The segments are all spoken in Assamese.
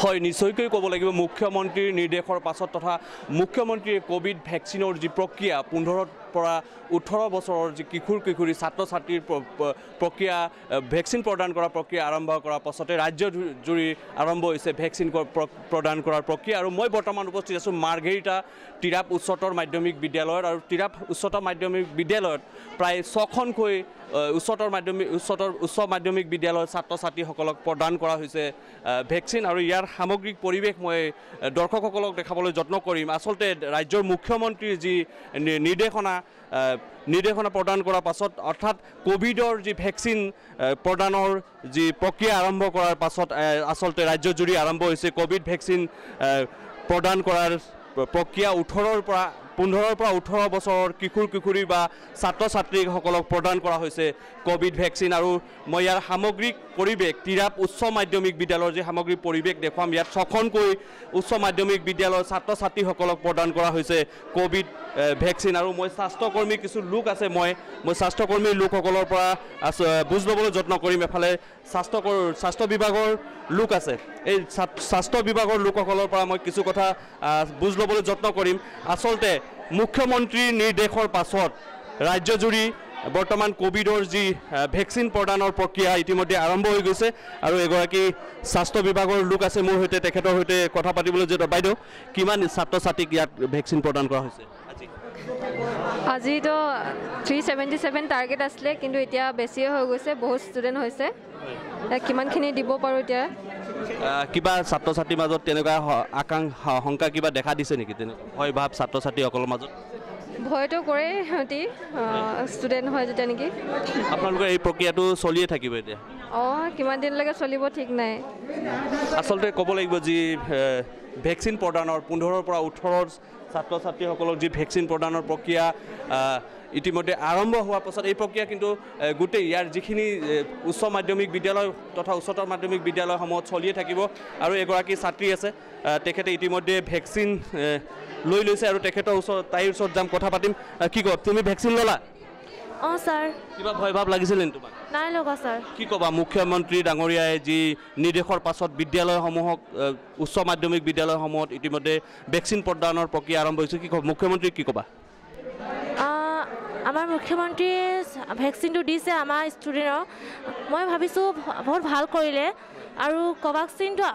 হয় নিশ্চয়কৈ ক'ব লাগিব মুখ্যমন্ত্ৰীৰ নিৰ্দেশৰ পাছত তথা মুখ্যমন্ত্ৰীয়ে কোভিড ভেকচিনৰ যি প্ৰক্ৰিয়া 15 পৰা 18 বছৰৰ যি কিশোৰ কিশোৰী ছাত্ৰ ছাত্ৰীৰ প্ৰক্ৰিয়া ভেকচিন প্ৰদান কৰা প্ৰক্ৰিয়া আৰম্ভ কৰাৰ পাছতে ৰাজ্য জুৰি আৰম্ভ হৈছে ভেকচিন প্ৰদান কৰাৰ প্ৰক্ৰিয়া আৰু মই বৰ্তমান উপস্থিত আছোঁ মাৰ্ঘেৰিটা টিৰাপ উচ্চতৰ মাধ্যমিক বিদ্যালয়ত আৰু টিৰাপ উচ্চতৰ মাধ্যমিক বিদ্যালয়ত প্ৰায় 6খনকৈ উচ্চ মাধ্যমিক বিদ্যালয়ৰ ছাত্ৰ ছাত্ৰীসকলক প্ৰদান কৰা হৈছে ভেকচিন আৰু ইয়াৰ সামগ্ৰিক পৰিৱেশ মই দৰ্শকসকলক দেখাবলৈ যত্ন কৰিম আচলতে ৰাজ্যৰ মুখ্যমন্ত্ৰীৰ যি নিৰ্দেশনা প্ৰদান কৰাৰ পাছত অৰ্থাৎ কোভিডৰ যি ভেকচিন প্ৰদানৰ যি প্ৰক্ৰিয়া আৰম্ভ কৰাৰ পাছত আচলতে ৰাজ্য জুৰি আৰম্ভ হৈছে কোভিড ভেকচিন প্ৰদান কৰাৰ প্ৰক্ৰিয়া 15 পৰা 18 বছৰৰ কিশোৰ কিশোৰী বা ছাত্ৰ ছাত্ৰীসকলক প্ৰদান কৰা হৈছে কোভিড ভেকচিন আৰু মই ইয়াৰ সামগ্ৰিক পৰিৱেশ টিৰাপ উচ্চ মাধ্যমিক বিদ্যালয়ৰ যি সামগ্ৰিক পৰিৱেশ দেখুৱাম ইয়াত 6খনকৈ উচ্চ মাধ্যমিক বিদ্যালয়ৰ ছাত্ৰ ছাত্ৰীসকলক প্ৰদান কৰা হৈছে কোভিড ভেকচিন আৰু মই স্বাস্থ্যকৰ্মী কিছু লোক আছে মই স্বাস্থ্যকৰ্মীৰ লোকসকলৰ পৰা বুজ ল'বলৈ যত্ন কৰিম এফালে স্বাস্থ্য বিভাগৰ লোক আছে এই স্বাস্থ্য বিভাগৰ লোকসকলৰ পৰা মই কিছু কথা বুজ ল'বলৈ যত্ন কৰিম আচলতে মুখ্যমন্ত্ৰীৰ নিৰ্দেশৰ পাছত ৰাজ্যজুৰি বৰ্তমান কোভিডৰ যি ভেকচিন প্ৰদানৰ প্ৰক্ৰিয়া ইতিমধ্যে আৰম্ভ হৈ গৈছে আৰু এগৰাকী স্বাস্থ্য বিভাগৰ লোক আছে মোৰ সৈতে তেখেতৰ সৈতে কথা পাতিবলৈ যে বাইদেউ কিমান ছাত্ৰ ছাত্ৰীক ইয়াত ভেকচিন প্ৰদান কৰা হৈছে আজি তো 377 টাৰ্গেট আছিলে কিন্তু এতিয়া বেছিয়ে হৈ গৈছে বহুত ষ্টুডেণ্ট হৈছে কিমানখিনি দিব পাৰোঁ এতিয়া কিবা ছাত্ৰ ছাত্ৰীৰ মাজত তেনেকুৱা শংকা কিবা দেখা দিছে নেকি তেনেকুৱা হয় ভাৱ ছাত্ৰ ছাত্ৰীসকলৰ মাজত ভয়তো কৰে সিহঁতি ষ্টুডেণ্ট হয় যেতিয়া নেকি আপোনালোকৰ এই প্ৰক্ৰিয়াটো চলিয়ে থাকিব এতিয়া কিমান দিনলৈকে চলিব ঠিক নাই আচলতে ক'ব লাগিব যি ভেকচিন প্ৰদানৰ 15 পৰা 18 ছাত্ৰ ছাত্ৰীসকলক যি ভেকচিন প্ৰদানৰ প্ৰক্ৰিয়া ইতিমধ্যে আৰম্ভ হোৱাৰ পাছত এই প্ৰক্ৰিয়া কিন্তু গোটেই ইয়াৰ যিখিনি উচ্চ মাধ্যমিক বিদ্যালয় তথা উচ্চতৰ মাধ্যমিক বিদ্যালয়সমূহত চলিয়ে থাকিব আৰু এগৰাকী ছাত্ৰী আছে তেখেতে ইতিমধ্যে ভেকচিন লৈ লৈছে আৰু তেখেতৰ তাইৰ ওচৰত যাম কথা পাতিম কি কয় তুমি ভেকচিন ল'লা ছাৰ কিবা ভয় ভাৱ লাগিছিল নেকি তোমাক নাই লগা ছাৰ কি ক'বা মুখ্যমন্ত্ৰী ডাঙৰীয়াই যি নিৰ্দেশৰ পাছত বিদ্যালয়সমূহক উচ্চ মাধ্যমিক বিদ্যালয়সমূহত ইতিমধ্যে ভেকচিন প্ৰদানৰ প্ৰক্ৰিয়া আৰম্ভ হৈছে কি ক'বা মুখ্যমন্ত্ৰী কি ক'বা আমাৰ মুখ্যমন্ত্ৰীয়ে ভেকচিনটো দিছে আমাৰ ষ্টুডেণ্টক মই ভাবিছোঁ বহুত ভাল কৰিলে আৰু কোভাক্সিনটো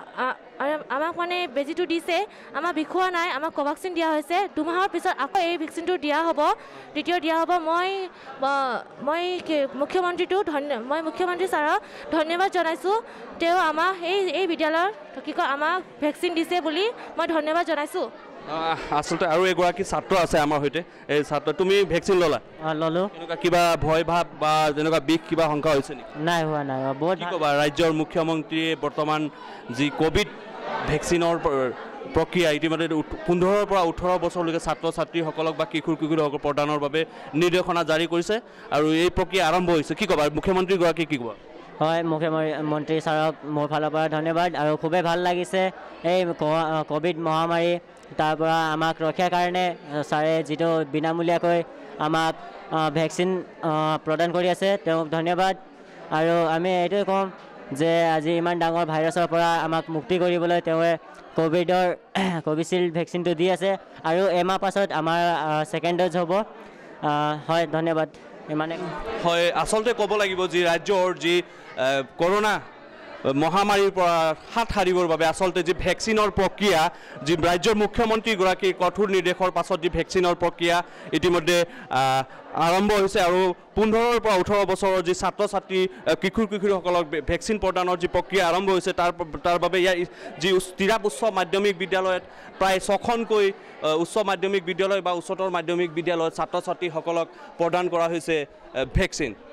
আমাক মানে বেজীটো দিছে আমাৰ বিষোৱা নাই আমাক কোভাক্সিন দিয়া হৈছে 2 মাহৰ পিছত আকৌ এই ভেকচিনটো দিয়া হ'ব দ্বিতীয় দিয়া হ'ব মই মুখ্যমন্ত্ৰী ছাৰক ধন্যবাদ জনাইছোঁ তেওঁ আমাক এই বিদ্যালয়ৰ কি কয় আমাক ভেকচিন দিছে বুলি মই ধন্যবাদ জনাইছোঁ আচলতে আৰু এগৰাকী ছাত্ৰ আছে আমাৰ সৈতে এই ছাত্ৰ তুমি ভেকচিন ল'লা ল'লোঁ এনেকুৱা কিবা ভয় ভাৱ বা যেনেকুৱা বিষ কিবা শংকা হৈছে নেকি নাই হোৱা নাই বহুত কি ক'বা ৰাজ্যৰ মুখ্যমন্ত্ৰীয়ে বৰ্তমান যি কোভিড ভেকচিনৰ প্ৰক্ৰিয়া ইতিমধ্যে 15 পৰা 18 বছৰলৈকে ছাত্ৰ ছাত্ৰীসকলক বা কিশোৰ কিশোৰীসকলক প্ৰদানৰ বাবে নিৰ্দেশনা জাৰি কৰিছে আৰু এই প্ৰক্ৰিয়া আৰম্ভ হৈছে কি ক'বা মুখ্যমন্ত্ৰীগৰাকী কি ক'বা হয় মুখ্যমন্ত্ৰী ছাৰক মোৰ ফালৰ পৰা ধন্যবাদ আৰু খুবেই ভাল লাগিছে এই কোভিড মহামাৰী তাৰ পৰা আমাক ৰক্ষাৰ কাৰণে ছাৰে যিটো বিনামূলীয়াকৈ আমাক ভেকচিন প্ৰদান কৰি আছে তেওঁক ধন্যবাদ আৰু আমি এইটোৱে ক'ম যে আজি ইমান ডাঙৰ ভাইৰাছৰ পৰা আমাক মুক্তি কৰিবলৈ তেওঁৱে কোভিচিল্ড ভেকচিনটো দি আছে আৰু এমাহ পাছত আমাৰ ছেকেণ্ড ড'জ হ'ব হয় ধন্যবাদ ইমানে হয় আচলতে ক'ব লাগিব যি ৰাজ্যৰ যি কৰোনা মহামাৰীৰ পৰা হাত সাৰিবৰ বাবে আচলতে যি ভেকচিনৰ প্ৰক্ৰিয়া যি ৰাজ্যৰ মুখ্যমন্ত্ৰীগৰাকীৰ কঠোৰ নিৰ্দেশৰ পাছত যি ভেকচিনৰ প্ৰক্ৰিয়া ইতিমধ্যে আৰম্ভ হৈছে আৰু 15 পৰা 18 বছৰৰ যি ছাত্ৰ ছাত্ৰী কিশোৰ কিশোৰীসকলক ভেকচিন প্ৰদানৰ যি প্ৰক্ৰিয়া আৰম্ভ হৈছে তাৰ বাবে ইয়াৰ যি টিৰাপ উচ্চ মাধ্যমিক বিদ্যালয়ত প্ৰায় 6খনকৈ উচ্চ মাধ্যমিক বিদ্যালয় বা উচ্চতৰ মাধ্যমিক বিদ্যালয়ত ছাত্ৰ ছাত্ৰীসকলক প্ৰদান কৰা হৈছে ভেকচিন